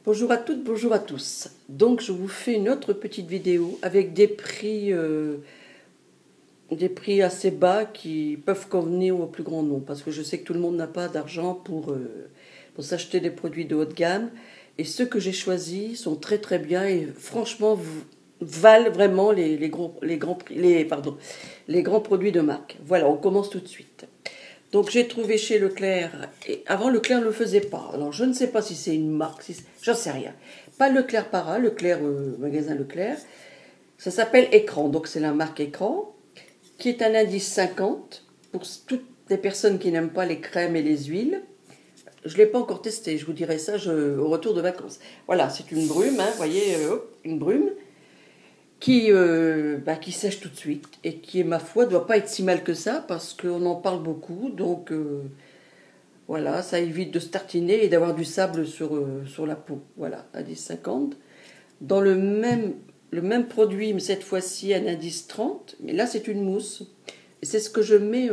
Bonjour à toutes, bonjour à tous. Donc je vous fais une autre petite vidéo avec des prix assez bas qui peuvent convenir au plus grand nombre. Parce que je sais que tout le monde n'a pas d'argent pour s'acheter des produits de haut de gamme. Et ceux que j'ai choisis sont très très bien et franchement valent vraiment les grands produits de marque. Voilà, on commence tout de suite. Donc j'ai trouvé chez Leclerc, et avant Leclerc ne le faisait pas. Alors je ne sais pas si c'est une marque, j'en sais rien. Pas Leclerc Para, Leclerc, magasin Leclerc. Ça s'appelle Écran, donc c'est la marque Écran, qui est un indice 50 pour toutes les personnes qui n'aiment pas les crèmes et les huiles. Je ne l'ai pas encore testé, je vous dirai ça au retour de vacances. Voilà, c'est une brume, hein, vous voyez, une brume qui sèche tout de suite et qui, ma foi, ne doit pas être si mal que ça parce qu'on en parle beaucoup. Donc voilà, ça évite de se tartiner et d'avoir du sable sur la peau. Voilà, indice 50. Dans le même produit, mais cette fois-ci un indice 30, mais là c'est une mousse. Et c'est ce que je mets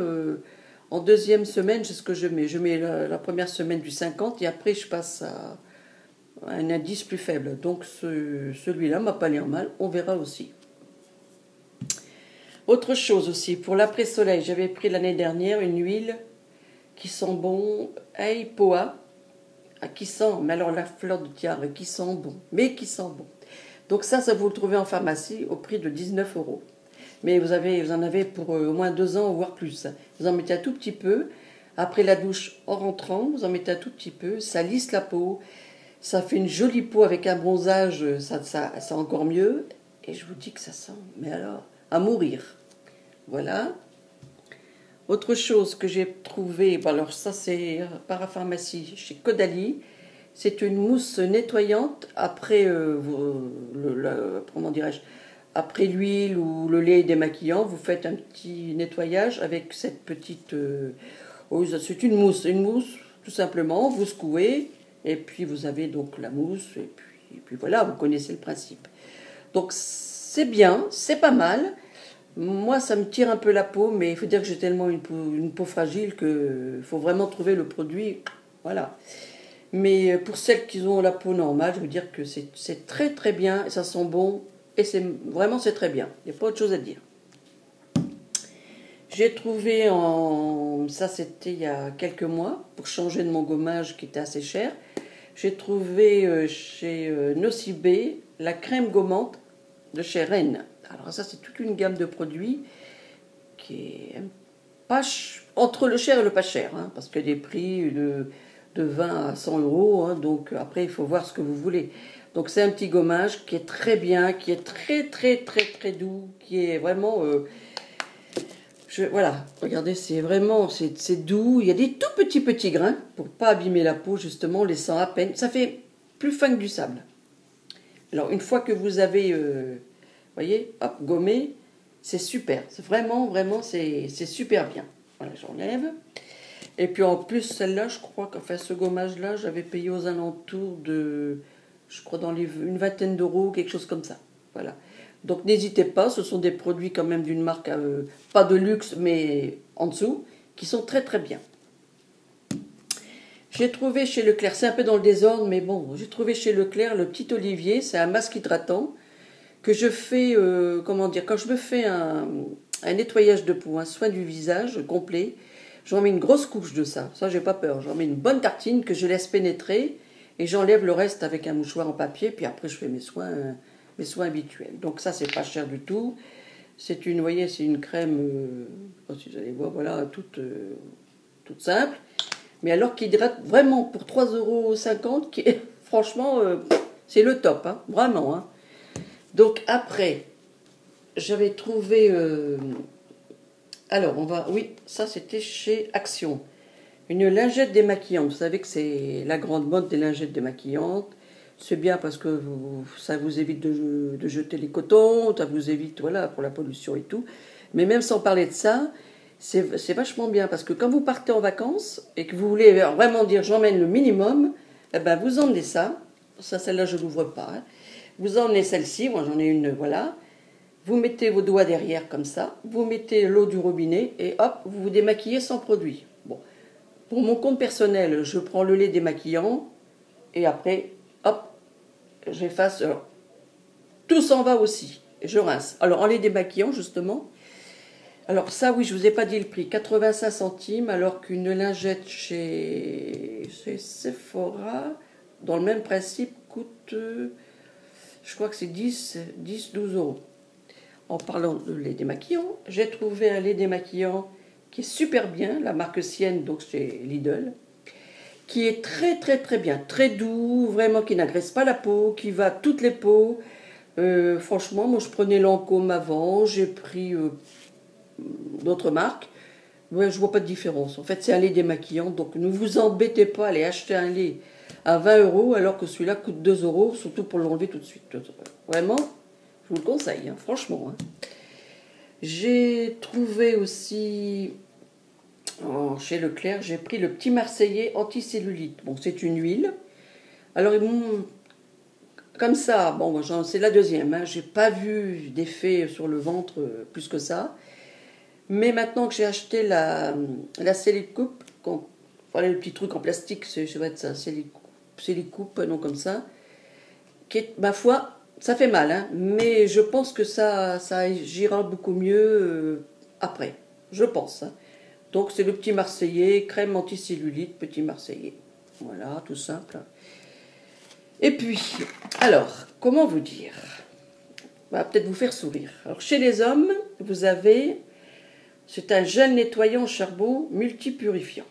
en deuxième semaine, c'est ce que je mets. Je mets la première semaine du 50 et après je passe à un indice plus faible. Donc celui-là m'a pas l'air mal, on verra aussi. Autre chose aussi, pour l'après-soleil, j'avais pris l'année dernière une huile qui sent bon, Aipoa, qui sent, mais alors la fleur de tiare, qui sent bon, mais qui sent bon. Donc ça vous le trouvez en pharmacie au prix de 19 €. Mais vous en avez pour au moins 2 ans, voire plus. Vous en mettez un tout petit peu. Après la douche, en rentrant, vous en mettez un tout petit peu. Ça lisse la peau. Ça fait une jolie peau avec un bronzage. Ça encore mieux. Et je vous dis que ça sent, mais alors, à mourir. Voilà. Autre chose que j'ai trouvé, alors ça c'est parapharmacie chez Caudalie. C'est une mousse nettoyante après, comment dirais-je, après l'huile ou le lait démaquillant. Vous faites un petit nettoyage avec cette petite... c'est une mousse tout simplement. Vous secouez et puis vous avez donc la mousse et puis voilà, vous connaissez le principe. Donc c'est bien, c'est pas mal. Moi, ça me tire un peu la peau, mais il faut dire que j'ai tellement une peau fragile qu'il faut vraiment trouver le produit. Voilà. Mais pour celles qui ont la peau normale, je veux dire que c'est très très bien, et ça sent bon, et c'est très bien. Il n'y a pas autre chose à dire. J'ai trouvé ça c'était il y a quelques mois, pour changer de mon gommage qui était assez cher. J'ai trouvé chez Nocibé la crème gommante de chez Rennes. Alors ça c'est toute une gamme de produits qui est pas entre le cher et le pas cher, hein, parce qu'il y a des prix de 20 à 100 €, hein, donc après il faut voir ce que vous voulez. Donc c'est un petit gommage qui est très bien, qui est très très très très doux, qui est vraiment... voilà, regardez, c'est doux, il y a des tout petits grains, pour pas abîmer la peau justement, on les sent à peine, ça fait plus fin que du sable. Alors une fois que vous avez, voyez, hop, gommé, c'est super, c'est vraiment c'est super bien. Voilà, j'enlève. Et puis en plus, celle-là, je crois qu'enfin ce gommage-là, j'avais payé aux alentours de, je crois, une vingtaine d'euros, quelque chose comme ça. Voilà. Donc n'hésitez pas, ce sont des produits quand même d'une marque, pas de luxe, mais en dessous, qui sont très très bien. J'ai trouvé chez Leclerc, c'est un peu dans le désordre, mais bon, j'ai trouvé chez Leclerc le petit Olivier, c'est un masque hydratant que je fais, comment dire, quand je me fais un nettoyage de peau, un soin du visage complet, j'en mets une grosse couche de ça j'ai pas peur, j'en mets une bonne tartine que je laisse pénétrer et j'enlève le reste avec un mouchoir en papier, puis après je fais mes soins habituels. Donc ça c'est pas cher du tout, c'est une, vous voyez, c'est une crème, si vous allez voir, voilà, toute simple, mais alors qui hydrate vraiment pour 3,50 €, qui est, franchement, c'est le top, hein, vraiment. Hein. Donc après, j'avais trouvé... alors, oui, ça c'était chez Action. Une lingette démaquillante. Vous savez que c'est la grande mode des lingettes démaquillantes. C'est bien parce que ça vous évite de jeter les cotons, ça vous évite, voilà, pour la pollution et tout. Mais même sans parler de ça, c'est vachement bien parce que quand vous partez en vacances et que vous voulez vraiment dire j'emmène le minimum, eh ben vous emmenez ça. Celle-là, je ne l'ouvre pas. Hein. Vous emmenez celle-ci, moi j'en ai une, voilà. Vous mettez vos doigts derrière comme ça, vous mettez l'eau du robinet et hop, vous vous démaquillez sans produit. Bon. Pour mon compte personnel, je prends le lait démaquillant et après, hop, j'efface. Tout s'en va aussi. Je rince. Alors, en les démaquillant, justement. Alors, ça, oui, je vous ai pas dit le prix. 85 centimes, alors qu'une lingette chez Sephora, dans le même principe, coûte, je crois que c'est 12 euros. En parlant de lait démaquillant, j'ai trouvé un lait démaquillant qui est super bien, la marque Sienne, donc chez Lidl, qui est très très très bien, très doux, vraiment qui n'agresse pas la peau, qui va à toutes les peaux. Franchement, moi je prenais Lancôme avant, j'ai pris d'autres marques. Ouais, je vois pas de différence. En fait, c'est un lait démaquillant, donc ne vous embêtez pas à aller acheter un lait à 20 euros alors que celui-là coûte 2 euros, surtout pour l'enlever tout de suite. Vraiment, je vous le conseille, hein, franchement. Hein. J'ai trouvé aussi chez Leclerc, j'ai pris le petit Marseillais anticellulite. Bon, c'est une huile. Alors, comme ça, bon, c'est la deuxième. Hein, j'ai pas vu d'effet sur le ventre plus que ça. Mais maintenant que j'ai acheté la Célicoupe, voilà le petit truc en plastique, ça va être ça, Célicoupe, non comme ça, qui est, ma foi, ça fait mal, hein, mais je pense que ça agira beaucoup mieux après, je pense. Hein. Donc c'est le petit Marseillais, crème anticellulite, petit Marseillais. Voilà, tout simple. Et puis, alors, comment vous dire? Va peut-être vous faire sourire. Alors chez les hommes, vous avez... C'est un gel nettoyant au charbon multipurifiant.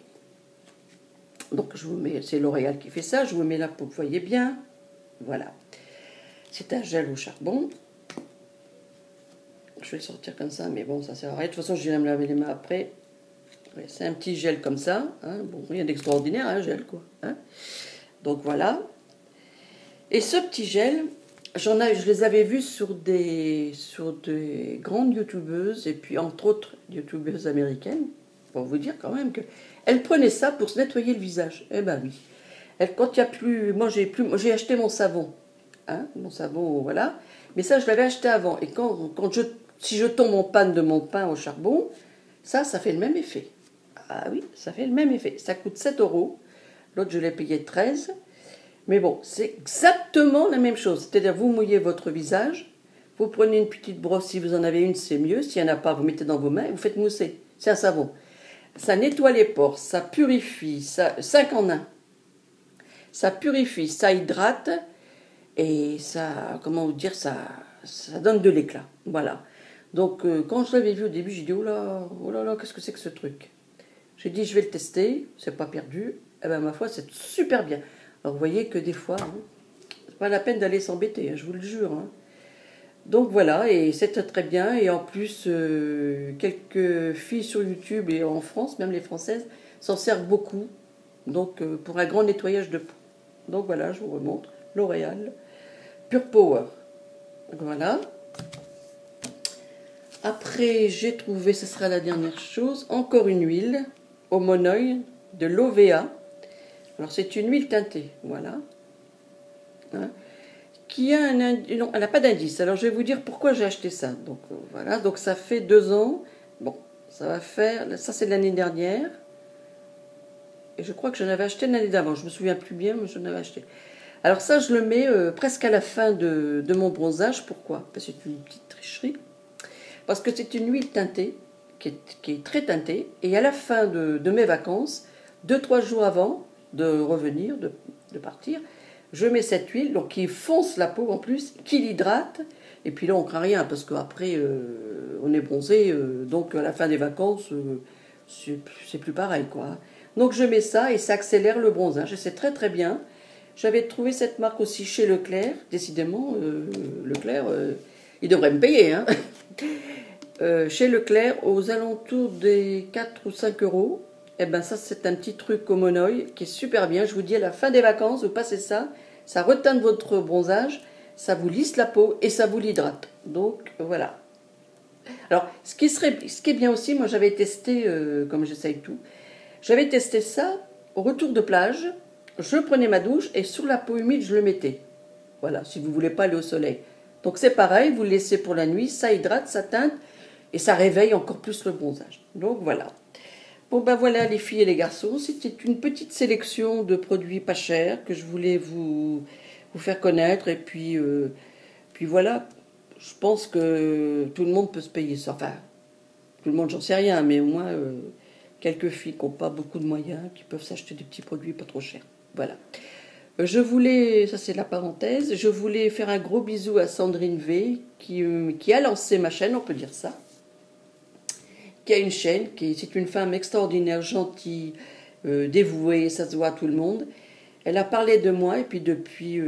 Donc je vous mets, c'est L'Oréal qui fait ça, je vous mets là pour que vous voyez bien. Voilà. C'est un gel au charbon. Je vais le sortir comme ça, mais bon, ça sert à rien. De toute façon, j'irai me laver les mains après. Ouais, c'est un petit gel comme ça. Hein. Bon, rien d'extraordinaire, un gel quoi. Hein. Donc voilà. Et ce petit gel, je les avais vus sur des grandes youtubeuses et puis entre autres youtubeuses américaines, pour vous dire quand même que elles prenaient ça pour se nettoyer le visage. Eh ben oui. Quand il y a plus, moi j'ai acheté mon savon, hein, mon savon, voilà. Mais ça je l'avais acheté avant et si je tombe en panne de mon pain au charbon, ça fait le même effet. Ah oui, ça fait le même effet. Ça coûte 7 euros. L'autre je l'ai payé 13. Mais bon, c'est exactement la même chose. C'est-à-dire, vous mouillez votre visage, vous prenez une petite brosse, si vous en avez une, c'est mieux. S'il n'y en a pas, vous mettez dans vos mains et vous faites mousser. C'est un savon. Ça nettoie les pores, ça purifie, ça 5 en 1. Ça purifie, ça hydrate et ça, comment vous dire, ça donne de l'éclat. Voilà. Donc, quand je l'avais vu au début, j'ai dit, oh là là, qu'est-ce que c'est que ce truc? J'ai dit, je vais le tester, c'est pas perdu. Eh bien, ma foi, c'est super bien. Alors vous voyez que des fois, hein, c'est pas la peine d'aller s'embêter, hein, je vous le jure. Hein. Donc voilà, et c'est très bien. Et en plus, quelques filles sur YouTube et en France, même les Françaises, s'en servent beaucoup. Donc pour un grand nettoyage de peau. Donc voilà, je vous remontre. L'Oréal Pure Power. Donc voilà. Après, j'ai trouvé, ce sera la dernière chose, encore une huile au monoï de l'OVA. Alors c'est une huile teintée, voilà, hein, qui a non, elle n'a pas d'indice. Alors je vais vous dire pourquoi j'ai acheté ça. Donc voilà, donc ça fait 2 ans. Bon, ça va faire, ça c'est de l'année dernière. Et je crois que j'en avais acheté l'année d'avant. Je me souviens plus bien, mais j'en avais acheté. Alors ça, je le mets presque à la fin de mon bronzage. Pourquoi? Parce que c'est une petite tricherie. Parce que c'est une huile teintée, qui est très teintée. Et à la fin de mes vacances, 2-3 jours avant de revenir, de partir, je mets cette huile, donc qui fonce la peau en plus, qui l'hydrate, et puis là on craint rien, parce qu'après on est bronzé, donc à la fin des vacances, c'est plus pareil quoi. Donc je mets ça et ça accélère le bronzage, et c'est très très bien. J'avais trouvé cette marque aussi chez Leclerc, décidément, Leclerc, il devrait me payer, hein. Chez Leclerc, aux alentours des 4 ou 5 euros. Eh ben ça c'est un petit truc au monoï qui est super bien. Je vous dis à la fin des vacances, vous passez ça, ça reteinte votre bronzage, ça vous lisse la peau et ça vous l'hydrate. Donc voilà. Alors ce qui est bien aussi, moi j'avais testé, comme j'essaye tout, j'avais testé ça au retour de plage. Je prenais ma douche et sur la peau humide je le mettais. Voilà, si vous voulez pas aller au soleil. Donc c'est pareil, vous le laissez pour la nuit, ça hydrate, ça teinte et ça réveille encore plus le bronzage. Donc voilà. Bon ben voilà les filles et les garçons, c'était une petite sélection de produits pas chers que je voulais vous vous faire connaître. Et puis voilà, je pense que tout le monde peut se payer ça. Enfin, tout le monde, j'en sais rien, mais au moins quelques filles qui n'ont pas beaucoup de moyens, qui peuvent s'acheter des petits produits pas trop chers. Voilà. Je voulais, ça c'est la parenthèse, je voulais faire un gros bisou à Sandrine V qui a lancé ma chaîne, on peut dire ça, qui a une chaîne, c'est une femme extraordinaire, gentille, dévouée, ça se voit à tout le monde. Elle a parlé de moi et puis depuis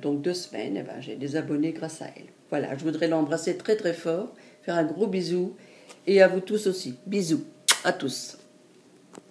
donc 2 semaines, eh ben, j'ai des abonnés grâce à elle. Voilà, je voudrais l'embrasser très très fort, faire un gros bisou et à vous tous aussi. Bisous à tous.